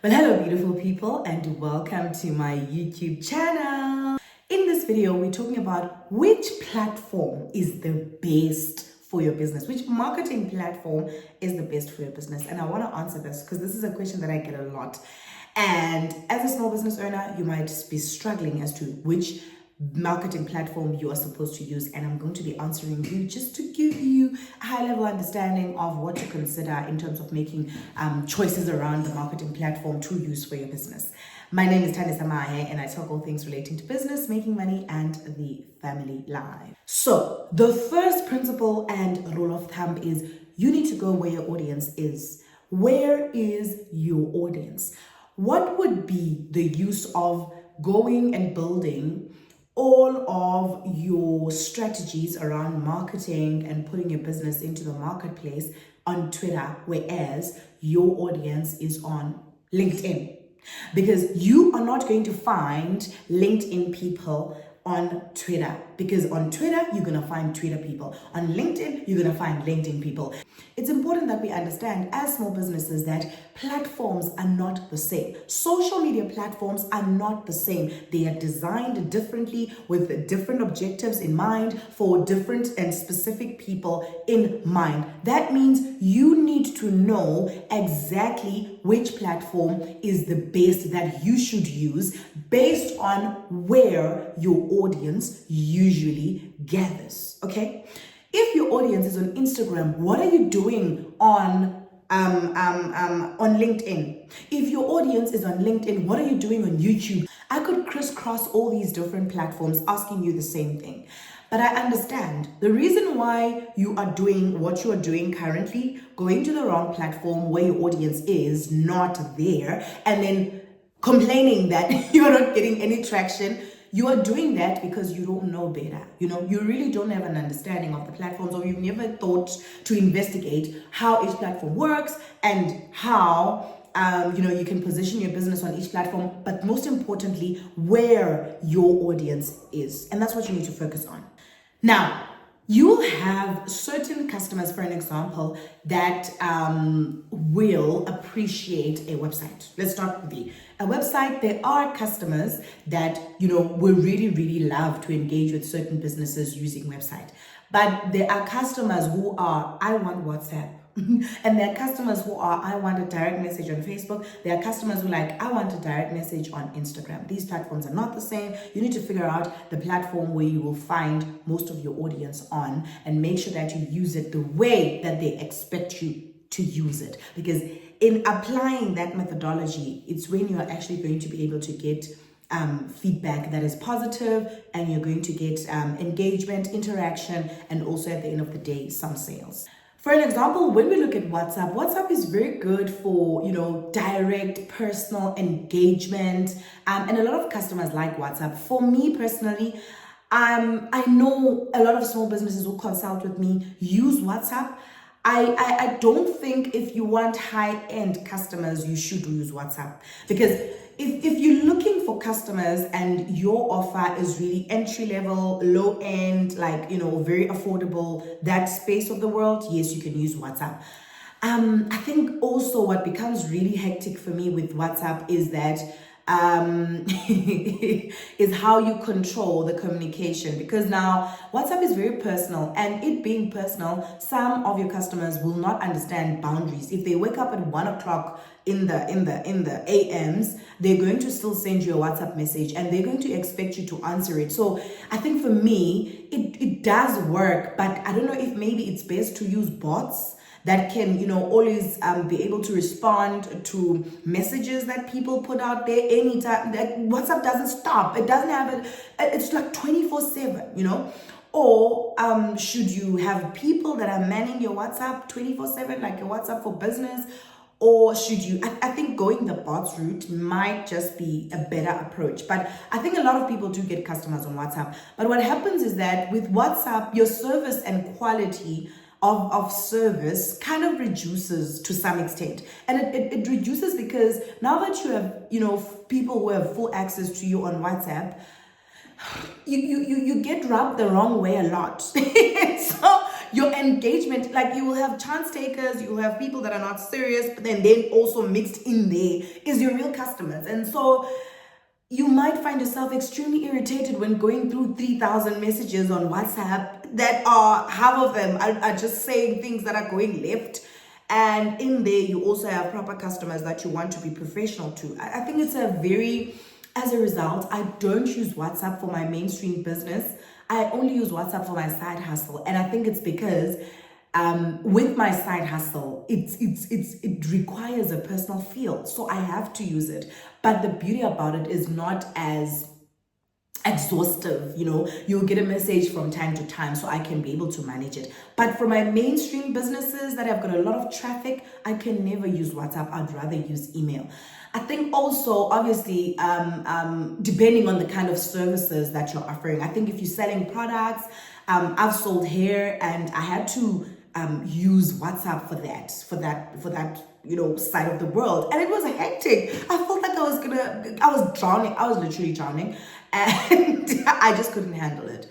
Well, hello, beautiful people, and welcome to my YouTube channel. In this video, we're talking about which platform is the best for your business, which marketing platform is the best for your business. And I want to answer this because this is a question that I get a lot. And as a small business owner, you might be struggling as to which marketing platform you are supposed to use, and I'm going to be answering you just to give you a high-level understanding of what to consider in terms of making choices around the marketing platform to use for your business. My name is Tanya Samahe, and I talk all things relating to business, making money, and the family life. So the first principle and rule of thumb is you need to go where your audience is. Where is your audience? What would be the use of going and building all of your strategies around marketing and putting your business into the marketplace on Twitter, whereas your audience is on LinkedIn? Because you are not going to find LinkedIn people on Twitter, because on Twitter you're going to find Twitter people, on LinkedIn you're going to find LinkedIn people. It's important that we understand as small businesses that platforms are not the same. Social media platforms are not the same. They are designed differently with different objectives in mind for different and specific people in mind. That means you need to know exactly which platform is the best that you should use based on where your audience usually gathers. Okay? If your audience is on Instagram, what are you doing on LinkedIn? If your audience is on LinkedIn, what are you doing on YouTube? I could crisscross all these different platforms asking you the same thing. But I understand the reason why you are doing what you are doing currently, going to the wrong platform where your audience is not there, and then complaining that you're not getting any traction. You are doing that because you don't know better. You really don't have an understanding of the platforms, or you've never thought to investigate how each platform works and how you can position your business on each platform, but most importantly, where your audience is. And that's what you need to focus on. Now, you will have certain customers, for an example, that will appreciate a website. Let's start with a website. There are customers that, will really, really love to engage with certain businesses using website. But there are customers who are, I want WhatsApp. And there are customers who are, I want a direct message on Facebook. There are customers who like, I want a direct message on Instagram. These platforms are not the same. You need to figure out the platform where you will find most of your audience on, and make sure that you use it the way that they expect you to use it. Because in applying that methodology, it's when you're actually going to be able to get feedback that is positive, and you're going to get engagement, interaction, and also at the end of the day, some sales. For an example, when we look at WhatsApp is very good for, direct personal engagement. And a lot of customers like WhatsApp. For me personally, I know a lot of small businesses who consult with me use WhatsApp. I don't think if you want high-end customers, you should use WhatsApp. Because if you're looking for customers and your offer is really entry-level, low-end, very affordable, that space of the world, yes, you can use WhatsApp. I think also what becomes really hectic for me with WhatsApp is that is how you control the communication, because now WhatsApp is very personal, and it being personal, some of your customers will not understand boundaries. If they wake up at 1:00 in the AMs, they're going to still send you a WhatsApp message, and they're going to expect you to answer it. So I think for me, it does work, but I don't know if maybe it's best to use bots that can, always be able to respond to messages that people put out there anytime. That WhatsApp doesn't stop. It doesn't have it. It's like 24/7, Or should you have people that are manning your WhatsApp 24/7, like your WhatsApp for business? Or should you, I think going the bots route might just be a better approach. But I think a lot of people do get customers on WhatsApp. But what happens is that with WhatsApp, your service and quality of service kind of reduces to some extent. And it reduces because now that you have, people who have full access to you on WhatsApp, you get rubbed the wrong way a lot. So your engagement, like you will have chance takers, you will have people that are not serious, but then also mixed in there is your real customers. And so you might find yourself extremely irritated when going through 3,000 messages on WhatsApp that are, half of them are just saying things that are going left. And in there, you also have proper customers that you want to be professional to. I think it's as a result, I don't use WhatsApp for my mainstream business. I only use WhatsApp for my side hustle. And I think it's because with my side hustle, it requires a personal feel. So I have to use it. But the beauty about it is not as exhaustive. You'll get a message from time to time, so I can be able to manage it. But for my mainstream businesses that have got a lot of traffic, I can never use WhatsApp. I'd rather use email. I think also, obviously, depending on the kind of services that you're offering. I think if you're selling products, I've sold hair, and I had to use WhatsApp for that side of the world, and it was hectic. I felt like I was drowning. I was literally drowning, and I just couldn't handle it.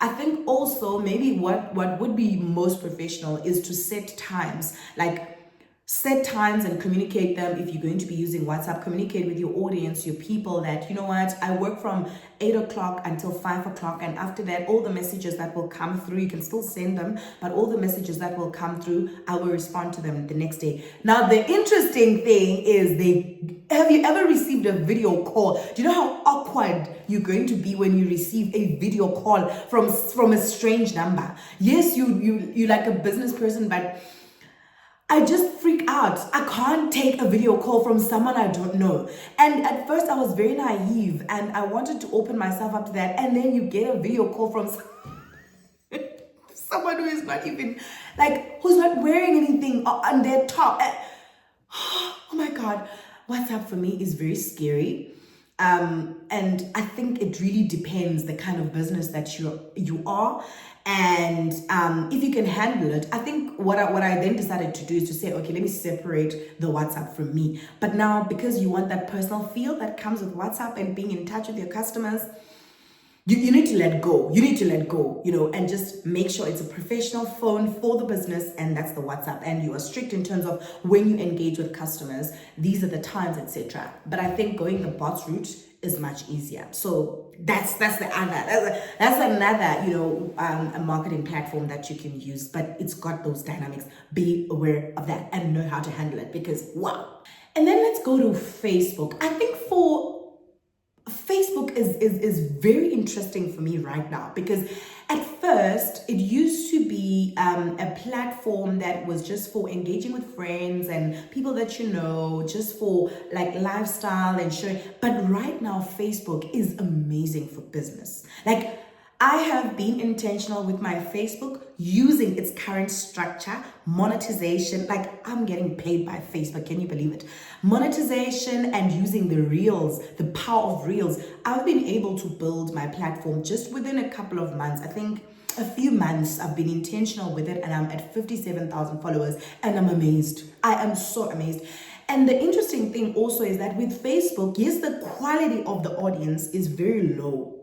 I think also maybe what would be most professional is to set times, set times and communicate them. If you're going to be using WhatsApp, communicate with your audience, your people, that, you know what, I work from 8 o'clock until 5 o'clock. And after that, all the messages that will come through, you can still send them, but all the messages that will come through, I will respond to them the next day. Now, the interesting thing is, have you ever received a video call? Do you know how awkward you're going to be when you receive a video call from a strange number? Yes, you're like a business person, but I just freak out. I can't take a video call from someone I don't know. And at first I was very naive and I wanted to open myself up to that. And then you get a video call from someone who is not even, who's not wearing anything on their top. Oh my God. WhatsApp for me is very scary. And I think it really depends the kind of business that you are. And if you can handle it, I think what I then decided to do is to say, okay, let me separate the WhatsApp from me. But now, because you want that personal feel that comes with WhatsApp and being in touch with your customers, you need to let go. You need to let go, and just make sure it's a professional phone for the business, and that's the WhatsApp. And you are strict in terms of when you engage with customers. These are the times, etc. But I think going the bots route is much easier. So that's another a marketing platform that you can use, but it's got those dynamics. Be aware of that and know how to handle it, because wow. And then let's go to Facebook. I think Facebook is very interesting for me right now, because at first it used to be a platform that was just for engaging with friends and people that just for lifestyle and sharing. But right now Facebook is amazing for business. I have been intentional with my Facebook, using its current structure, monetization. I'm getting paid by Facebook, can you believe it? Monetization and using the Reels, the power of Reels. I've been able to build my platform just within a couple of months. I think a few months I've been intentional with it, and I'm at 57,000 followers, and I'm amazed. I am so amazed. And the interesting thing also is that with Facebook, yes, the quality of the audience is very low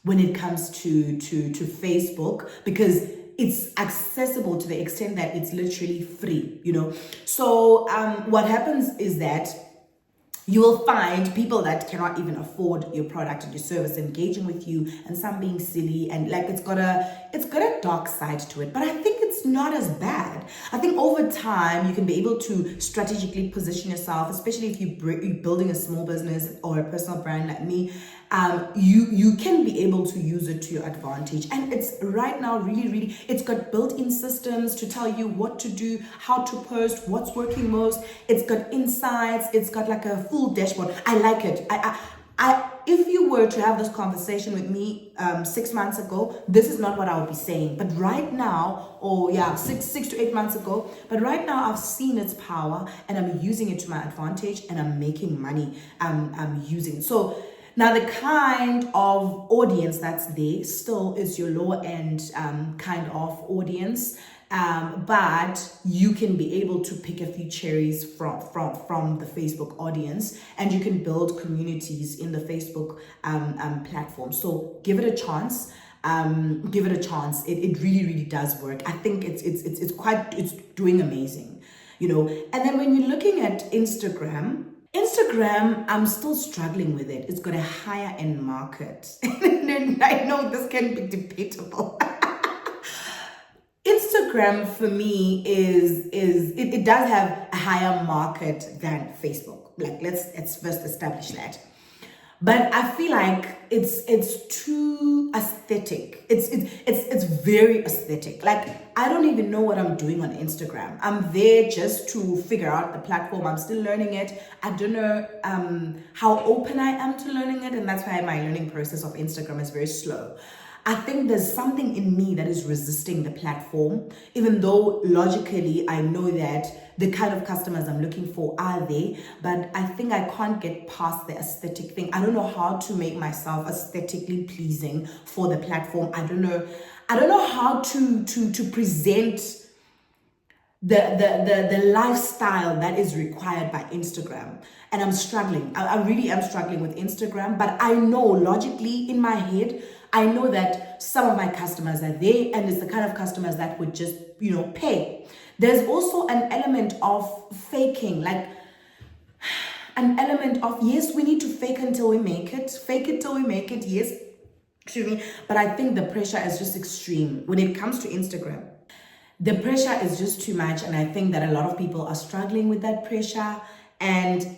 when it comes to Facebook, because it's accessible to the extent that it's literally free, So what happens is that you will find people that cannot even afford your product and your service engaging with you, and some being silly, and it's got a dark side to it. But I think it's not as bad. I think over time you can be able to strategically position yourself, especially if you're building a small business or a personal brand like me. You can be able to use it to your advantage. And it's right now really, it's got built-in systems to tell you what to do, how to post, what's working most. It's got insights. It's got a full dashboard. I like it. If you were to have this conversation with me 6 months ago, this is not what I would be saying. But right now, 6 to 8 months ago, but right now I've seen its power and I'm using it to my advantage, and I'm making money. I'm using it. So now, the kind of audience that's there still is your lower end kind of audience, but you can be able to pick a few cherries from the Facebook audience, and you can build communities in the Facebook platform. So give it a chance. Give it a chance. It really, really does work. I think it's doing amazing, you know. And then when you're looking at Instagram, I'm still struggling with it. It's got a higher end market. And I know this can be debatable. Instagram for me it does have a higher market than Facebook. Like let's first establish that. But I feel like it's too aesthetic. It's very aesthetic. Like I don't even know what I'm doing on Instagram. I'm there just to figure out the platform. I'm still learning it. I don't know how open I am to learning it, and that's why my learning process of Instagram is very slow. I think there's something in me that is resisting the platform, even though logically I know that the kind of customers I'm looking for are there, but I think I can't get past the aesthetic thing. I don't know how to make myself aesthetically pleasing for the platform. I don't know how to present the lifestyle that is required by Instagram. And I'm struggling. I really am struggling with Instagram, but I know logically in my head, I know that some of my customers are there, and it's the kind of customers that would just, you know, pay. There's also an element of faking, like an element of, yes, we need to fake until we make it. Fake it till we make it, yes. Excuse me. But I think the pressure is just extreme when it comes to Instagram. The pressure is just too much, and I think that a lot of people are struggling with that pressure. And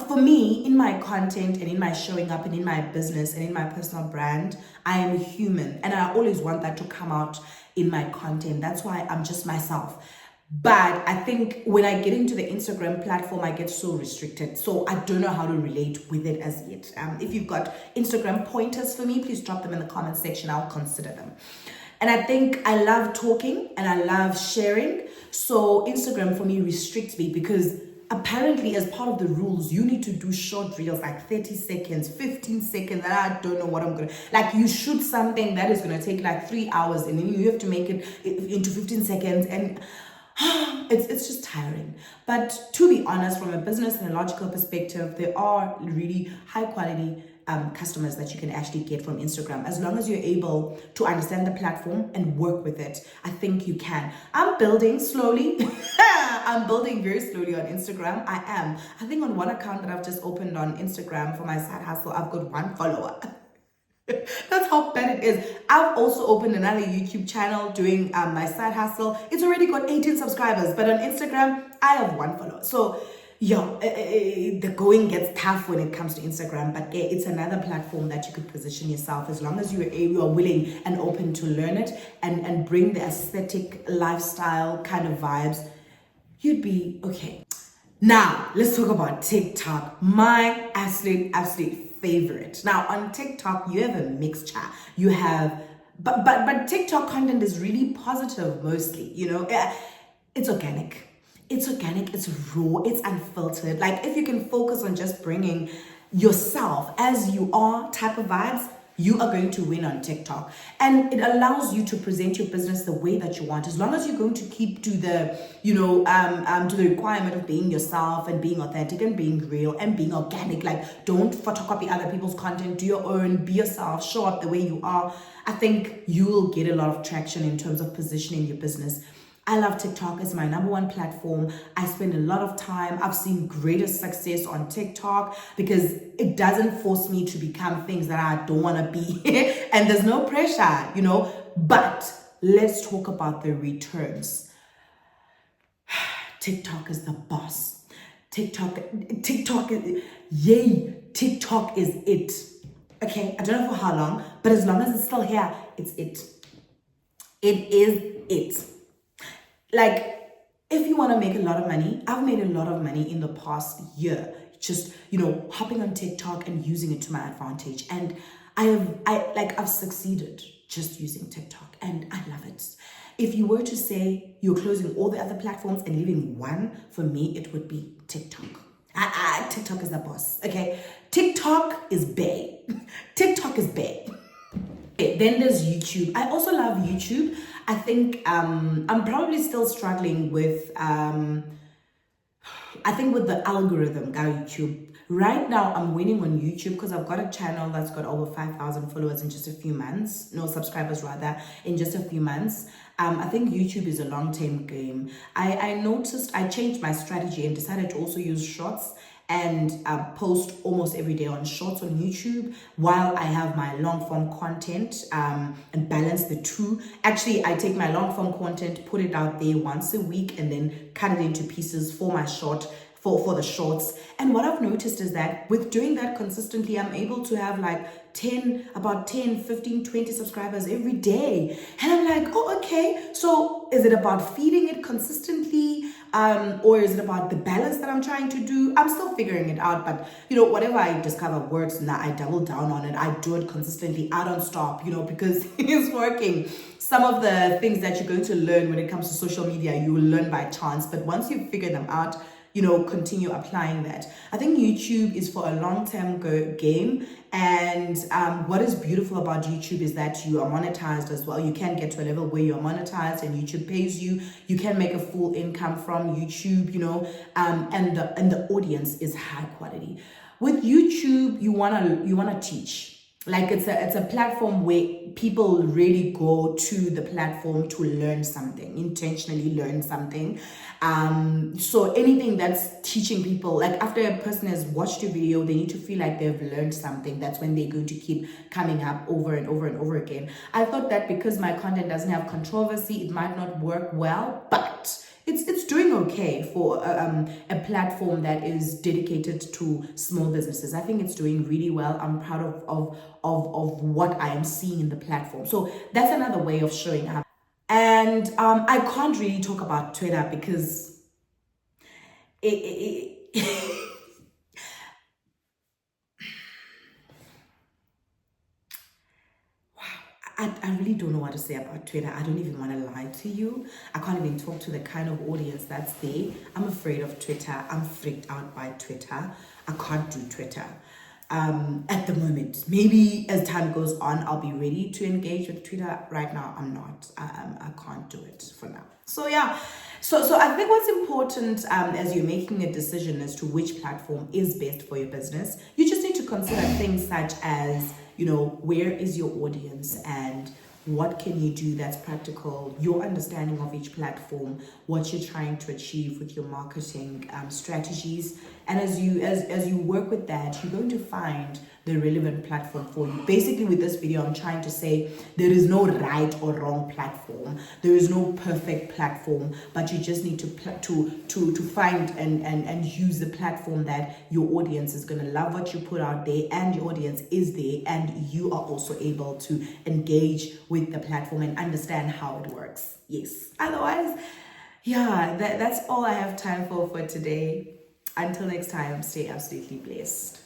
for me, in my content and in my showing up and in my business and in my personal brand, I am human, and I always want that to come out in my content. That's why I'm just myself. But I think when I get into the Instagram platform, I get so restricted. So I don't know how to relate with it as yet. If you've got Instagram pointers for me, please drop them in the comment section. I'll consider them. And I think I love talking and I love sharing. So Instagram for me restricts me because apparently as part of the rules, you need to do short reels, like 30 seconds, 15 seconds, and I don't know what I'm going to, like you shoot something that is going to take like 3 hours and then you have to make it into 15 seconds and it's just tiring. But to be honest, from a business and a logical perspective, there are really high quality customers that you can actually get from Instagram. As long as you're able to understand the platform and work with it, I think you can. I'm building slowly. I'm building very slowly on Instagram. I am. I think on one account that I've just opened on Instagram for my side hustle, I've got 1 follower. That's how bad it is. I've also opened another YouTube channel doing my side hustle. It's already got 18 subscribers, but on Instagram, I have 1 follower. So yeah, the going gets tough when it comes to Instagram, but it's another platform that you could position yourself as long as you are willing and open to learn it and bring the aesthetic lifestyle kind of vibes, you'd be okay. Now, let's talk about TikTok, my absolute favorite. Now, on TikTok, you have a mixture. You have, but TikTok content is really positive mostly, you know. It's organic. It's organic, it's raw, it's unfiltered. Like if you can focus on just bringing yourself as you are type of vibes, you are going to win on TikTok. And it allows you to present your business the way that you want. As long as you're going to keep to the, you know, to the requirement of being yourself and being authentic and being real and being organic. Like don't photocopy other people's content, do your own, be yourself, show up the way you are. I think you will get a lot of traction in terms of positioning your business. I love TikTok. It's my #1 platform. I spend a lot of time. I've seen greater success on TikTok because it doesn't force me to become things that I don't want to be. And there's no pressure, you know. But let's talk about the returns. TikTok is the boss. TikTok is, yay, TikTok is it. Okay, I don't know for how long, but as long as it's still here, it's it. It is it. Like, if you want to make a lot of money, I've made a lot of money in the past year, just, you know, hopping on TikTok and using it to my advantage. And I've succeeded just using TikTok and I love it. If you were to say you're closing all the other platforms and leaving one, for me, it would be TikTok. TikTok is the boss, okay? TikTok is bae. TikTok is bae. Okay, then there's YouTube. I also love YouTube. I think I'm probably still struggling with I think with the algorithm, YouTube, right now I'm winning on YouTube because I've got a channel that's got over 5,000 followers in just a few months. No, subscribers rather, in just a few months. I think YouTube is a long-term game. I noticed I changed my strategy and decided to also use shorts and post almost every day on shorts on YouTube while I have my long form content, and balance the two. Actually, I take my long form content, put it out there once a week, and then cut it into pieces for my short, for the shorts. And what I've noticed is that with doing that consistently, I'm able to have like about 10, 15, 20 subscribers every day. And I'm like, oh, okay. So is it about feeding it consistently? Or is it about the balance that I'm trying to do? I'm still figuring it out, but whatever I discover works, now I double down on it. I do it consistently. I don't stop, because it is working. Some of the things that you're going to learn when it comes to social media, you will learn by chance, but once you figure them out, continue applying that. I think YouTube is for a long-term game. And what is beautiful about YouTube is that you are monetized as well. You can get to a level where you're monetized and YouTube pays you. You can make a full income from YouTube, and the audience is high quality. With YouTube, you wanna teach. Like it's a platform where people really go to the platform to learn something, intentionally learn something. So anything that's teaching people, like after a person has watched a video, they need to feel like they've learned something. That's when they're going to keep coming up over and over and over again. I thought that because my content doesn't have controversy, it might not work well, but it's doing okay for a platform that is dedicated to small businesses. I think it's doing really well. I'm proud of what I am seeing in the platform. So that's another way of showing up. And I can't really talk about Twitter because I really don't know what to say about Twitter. I don't even want to lie to you. I can't even talk to the kind of audience that's there. I'm afraid of Twitter. I'm freaked out by Twitter. I can't do Twitter at the moment. Maybe as time goes on, I'll be ready to engage with Twitter. Right now, I'm not. I can't do it for now. So yeah. So I think what's important as you're making a decision as to which platform is best for your business, you just need to consider things such as, where is your audience and what can you do that's practical, your understanding of each platform, what you're trying to achieve with your marketing strategies. And as you work with that, you're going to find the relevant platform for you. Basically, with this video, I'm trying to say there is no right or wrong platform. There is no perfect platform, but you just need to find and use the platform that your audience is going to love what you put out there, and your audience is there, and you are also able to engage with the platform and understand how it works. Yes. Otherwise, yeah, that's all I have time for today. Until next time, stay absolutely blessed.